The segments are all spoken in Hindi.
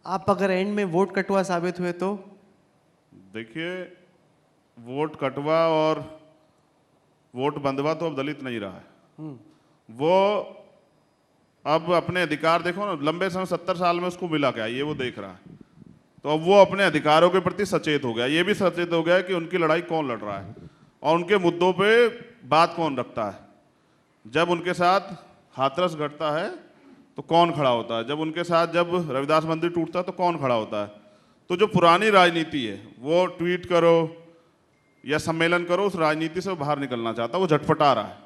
आप अगर एंड में वोट कटुआ साबित हुए तो? देखिए, वोट कटवा और वोट बंधवा तो अब दलित नहीं रहा है। वो अब अपने अधिकार, देखो ना, लंबे समय 70 साल में उसको मिला क्या, ये वो देख रहा है। तो अब वो अपने अधिकारों के प्रति सचेत हो गया, ये भी सचेत हो गया कि उनकी लड़ाई कौन लड़ रहा है और उनके मुद्दों पे बात कौन रखता है। जब उनके साथ हाथरस घटता है तो कौन खड़ा होता है, जब उनके साथ जब रविदास मंदिर टूटता है तो कौन खड़ा होता है। तो जो पुरानी राजनीति है, वो ट्वीट करो या सम्मेलन करो, उस राजनीति से वो बाहर निकलना चाहता है, वो झटपटा रहा है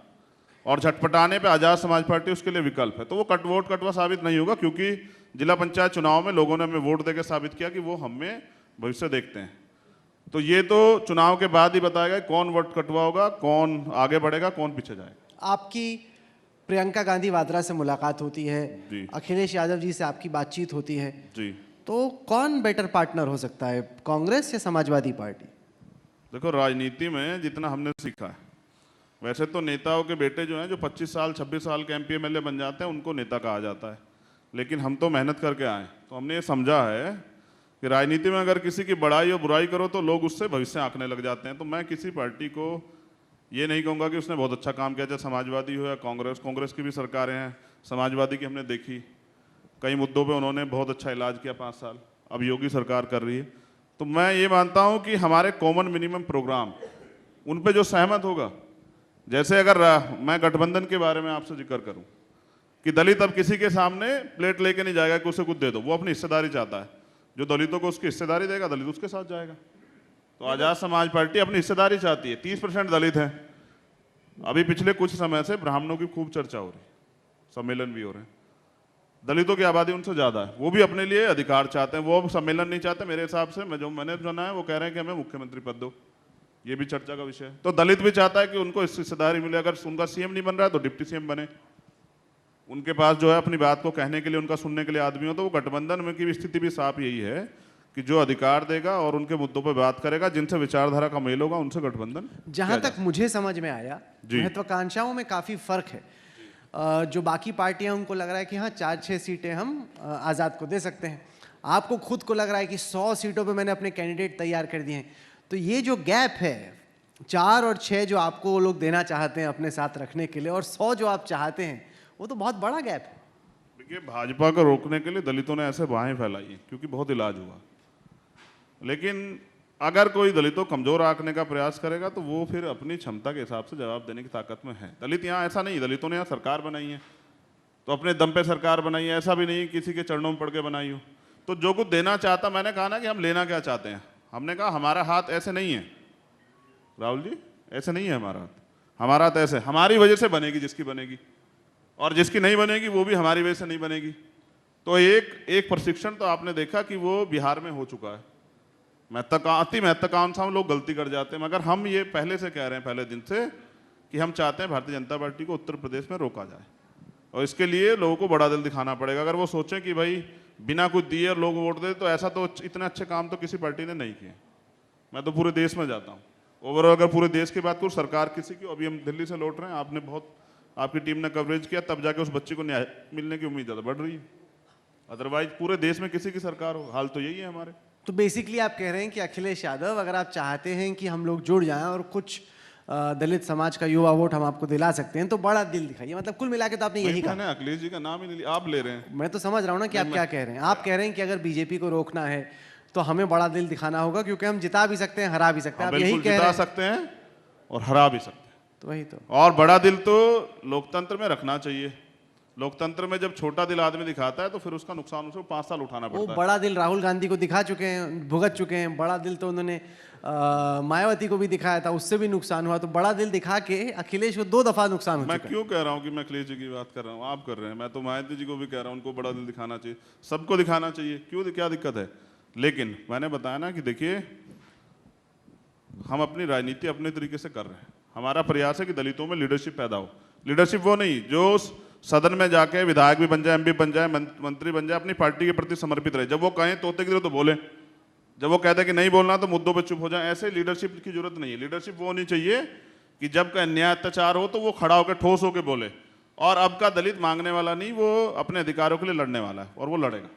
और झटपटाने पे आज़ाद समाज पार्टी उसके लिए विकल्प है। तो वो वोट कटवा साबित नहीं होगा, क्योंकि जिला पंचायत चुनाव में लोगों ने हमें वोट देकर साबित किया कि वो हमें भविष्य देखते हैं। तो ये तो चुनाव के बाद ही बताएगा कौन वोट कटवा होगा, कौन आगे बढ़ेगा, कौन पीछे जाएगा। आपकी प्रियंका गांधी वाड्रा से मुलाकात होती है, अखिलेश यादव जी से आपकी बातचीत होती है जी, तो कौन बेटर पार्टनर हो सकता है, कांग्रेस या समाजवादी पार्टी? देखो, राजनीति में जितना हमने सीखा है, वैसे तो नेताओं के बेटे जो हैं, जो 25 साल 26 साल के MP MLA बन जाते हैं, उनको नेता कहा जाता है। लेकिन हम तो मेहनत करके आए, तो हमने ये समझा है कि राजनीति में अगर किसी की बड़ाई और बुराई करो तो लोग उससे भविष्य आंकने लग जाते हैं। तो मैं किसी पार्टी को ये नहीं कहूँगा कि उसने बहुत अच्छा काम किया, चाहे समाजवादी हो या कांग्रेस की भी सरकारें हैं। समाजवादी की हमने देखी, कई मुद्दों पे उन्होंने बहुत अच्छा इलाज किया 5 साल, अब योगी सरकार कर रही है। तो मैं ये मानता हूँ कि हमारे कॉमन मिनिमम प्रोग्राम, उन पे जो सहमत होगा, जैसे अगर मैं गठबंधन के बारे में आपसे जिक्र करूं कि दलित अब किसी के सामने प्लेट लेके नहीं जाएगा कि उसे कुछ दे दो, वो अपनी हिस्सेदारी चाहता है। जो दलितों को उसकी हिस्सेदारी देगा, दलित उसके साथ जाएगा। तो आज़ाद समाज पार्टी अपनी हिस्सेदारी चाहती है। 30% दलित हैं। अभी पिछले कुछ समय से ब्राह्मणों की खूब चर्चा हो रही, सम्मेलन भी हो रहे हैं। दलितों की आबादी उनसे ज़्यादा है, वो भी अपने लिए अधिकार चाहते हैं, वो सम्मेलन नहीं चाहते। मेरे हिसाब से मैंने सुना है, वो कह रहे हैं कि हमें मुख्यमंत्री पद दो, ये भी चर्चा का विषय है। तो दलित भी चाहता है कि उनको इस हिस्सेदारी मिले, अगर उनका CM नहीं बन रहा है तो डिप्टी CM बने, उनके पास जो है अपनी बात को कहने के लिए, उनका सुनने के लिए आदमी हो। तो वो गठबंधन में की स्थिति भी साफ यही है कि जो अधिकार देगा और उनके मुद्दों पर बात करेगा, जिनसे विचारधारा का मेल होगा, उनसे गठबंधन। जहां तक मुझे समझ में आया, महत्वाकांक्षाओं में काफी फर्क है। जो बाकी पार्टियां, उनको लग रहा है कि हाँ 4-6 सीटें हम आज़ाद को दे सकते हैं, आपको खुद को लग रहा है कि 100 सीटों पे मैंने अपने कैंडिडेट तैयार कर दिए हैं। तो ये जो गैप है, 4 और 6 जो आपको लोग देना चाहते हैं अपने साथ रखने के लिए, और 100 जो आप चाहते हैं, वो तो बहुत बड़ा गैप है। देखिए, भाजपा को रोकने के लिए दलितों ने ऐसे बाहें फैलाई हैं क्योंकि बहुत इलाज हुआ। लेकिन अगर कोई दलितों कमजोर आंकने का प्रयास करेगा तो वो फिर अपनी क्षमता के हिसाब से जवाब देने की ताकत में है। दलित यहाँ ऐसा नहीं, दलितों ने यहाँ सरकार बनाई है तो अपने दम पे सरकार बनाई है, ऐसा भी नहीं किसी के चरणों में पड़ के बनाई हो। तो जो कुछ देना चाहता, मैंने कहा ना कि हम लेना क्या चाहते हैं, हमने कहा हमारा हाथ ऐसे नहीं है राहुल जी, ऐसे नहीं है हमारा हाथ। हमारा हाथ ऐसे, हमारी वजह से बनेगी जिसकी बनेगी, और जिसकी नहीं बनेगी वो भी हमारी वजह से नहीं बनेगी। तो एक प्रशिक्षण तो आपने देखा कि वो बिहार में हो चुका है। अति महत्वाकांक्षा लोग गलती कर जाते हैं, मगर हम ये पहले से कह रहे हैं, पहले दिन से, कि हम चाहते हैं भारतीय जनता पार्टी को उत्तर प्रदेश में रोका जाए, और इसके लिए लोगों को बड़ा दिल दिखाना पड़ेगा। अगर वो सोचें कि भाई बिना कुछ दिए और लोग वोट दे, तो ऐसा तो इतने अच्छे काम तो किसी पार्टी ने नहीं किए। मैं तो पूरे देश में जाता हूँ, ओवरऑल अगर पूरे देश की बात करूँ, सरकार किसी की, अभी हम दिल्ली से लौट रहे हैं, आपने बहुत, आपकी टीम ने कवरेज किया, तब जाके उस बच्चे को न्याय मिलने की उम्मीद ज़्यादा बढ़ रही है। अदरवाइज पूरे देश में किसी की सरकार हो, हाल तो यही है हमारे। तो बेसिकली आप कह रहे हैं कि अखिलेश यादव, अगर आप चाहते हैं कि हम लोग जुड़ जाएं और कुछ दलित समाज का युवा वोट हम आपको दिला सकते हैं, तो बड़ा दिल दिखाइए। मतलब कुल मिला के तो आपने यही कहा। अखिलेश जी का नाम ही नहीं लिया, आप ले रहे हैं। मैं तो समझ रहा हूँ ना कि आप क्या कह रहे हैं। आप कह रहे हैं कि अगर बीजेपी को रोकना है तो हमें बड़ा दिल दिखाना होगा, क्योंकि हम जिता भी सकते हैं, हरा भी सकते हैं। आप यही कह रहे हैं। जिता सकते हैं और हरा भी सकते हैं, तो वही तो। और बड़ा दिल तो लोकतंत्र में रखना चाहिए। लोकतंत्र में जब छोटा दिल आदमी दिखाता है तो फिर उसका नुकसान उसे 5 साल उठाना पड़ता है। वो बड़ा दिल राहुल गांधी को दिखा चुके हैं, भुगत चुके हैं। बड़ा दिल तो उन्होंने मायावती को भी दिखाया था, उससे भी नुकसान हुआ। तो बड़ा दिल दिखा के अखिलेश को 2 दफा नुकसान हो चुका है। मैं क्यों कह रहा हूँ कि मैं अखिलेश जी की बात कर रहा हूँ, आप कर रहे हैं। मैं तो मायावती जी को भी कह रहा हूँ, उनको बड़ा दिल दिखाना चाहिए, सबको दिखाना चाहिए, क्यों, क्या दिक्कत है। लेकिन मैंने बताया ना कि देखिए, हम अपनी राजनीति अपने तरीके से कर रहे हैं। हमारा प्रयास है कि दलितों में लीडरशिप पैदा हो। लीडरशिप वो नहीं जो सदन में जाके विधायक भी बन जाए, MP बन जाए, मंत्री बन जाए, अपनी पार्टी के प्रति समर्पित रहे। जब वो कहें तोते की तरह तो बोले, जब वो कहते हैं कि नहीं बोलना तो मुद्दों पे चुप हो जाए। ऐसे लीडरशिप की जरूरत नहीं है। लीडरशिप वो होनी चाहिए कि जब का अन्याय अत्याचार हो तो वो खड़ा होकर ठोस होकर बोले, और अब का दलित मांगने वाला नहीं, वो अपने अधिकारों के लिए लड़ने वाला है और वो लड़ेगा।